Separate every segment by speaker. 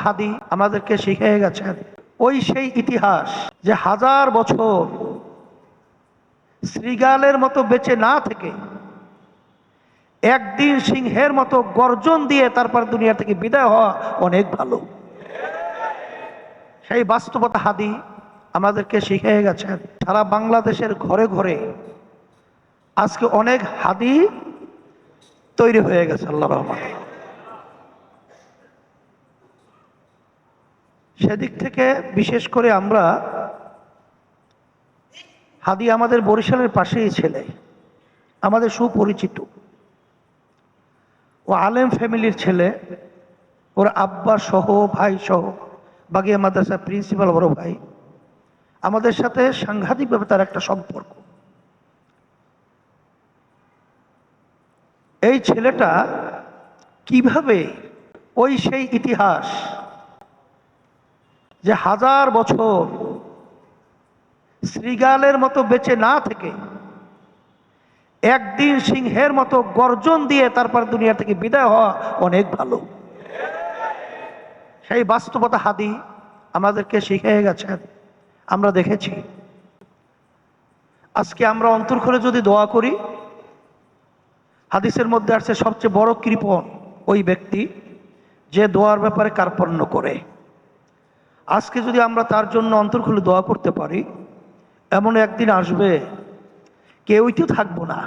Speaker 1: হাদি আমাদেরকে শিখিয়ে গেছেন ওই সেই ইতিহাস যে হাজার বছর শৃগালের মতো বেঁচে না থেকে একদিন সিংহের মতো গর্জন দিয়ে তারপর দুনিয়া থেকে বিদায় হওয়া অনেক ভালো। সেই বাস্তবতা হাদি আমাদেরকে শিখিয়ে গেছেন। সারা বাংলাদেশের ঘরে ঘরে আজকে অনেক হাদি তৈরি হয়ে গেছে আল্লাহর রহমতে। সেদিক থেকে বিশেষ করে আমরা হাদি আমাদের বরিশালের পাশেই ছেলে, আমাদের সুপরিচিত। ও আলেম ফ্যামিলির ছেলে, ওর আব্বা সহ ভাই সহ বাগিয়া মাদ্রাসার প্রিন্সিপাল বড় ভাই। আমাদের সাথে সাংঘাতিকভাবে তার একটা সম্পর্ক। এই ছেলেটা কিভাবে ওই সেই ইতিহাস যে হাজার বছর শৃগালের মতো বেঁচে না থেকে একদিন সিংহের মতো গর্জন দিয়ে তারপর দুনিয়া থেকে বিদায় হওয়া অনেক ভালো। সেই বাস্তবতা হাদি আমাদেরকে শিখিয়ে গেছেন, আমরা দেখেছি। আজকে আমরা অন্তর খুলে যদি দোয়া করি, হাদিসের মধ্যে আসছে সবচেয়ে বড় কৃপণ ওই ব্যক্তি যে দোয়ার ব্যাপারে কার্পণ্য করে। আজকে যদি আমরা তার জন্য অন্তর খুলে দোয়া করতে পারি, এমন একদিন আসবে কেউই তো থাকবো না,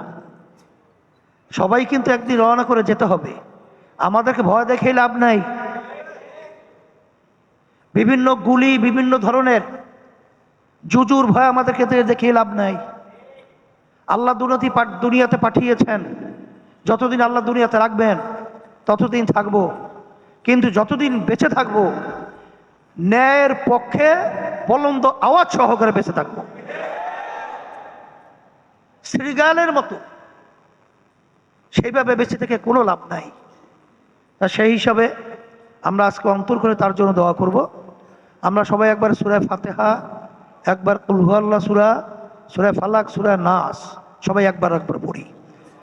Speaker 1: সবাই কিন্তু একদিন রওনা করে যেতে হবে। আমাদেরকে ভয় দেখে লাভ নাই। বিভিন্ন গুলি, বিভিন্ন ধরনের জুজুর ভয় আমাদেরকে দেখিয়ে লাভ নাই। আল্লাহ দুনিয়াতে পাঠিয়েছেন, যতদিন আল্লাহ দুনিয়াতে রাখবেন ততদিন থাকবো, কিন্তু যতদিন বেঁচে থাকবো ন্যায়ের পক্ষে বলন্দ আওয়াজ সহকারে বেঁচে থাকবো, শৃগালের মতো। সেইভাবে বেঁচে থেকে কোনো লাভ নাই। তা সেই হিসাবে আমরা আজকে অন্তর করে তার জন্য দোয়া করব। আমরা সবাই একবার সূরা ফাতিহা, একবার কুল হু আল্লাহ সূরা, সূরা ফালাক, সূরা নাস সবাই একবার একবার পড়ি।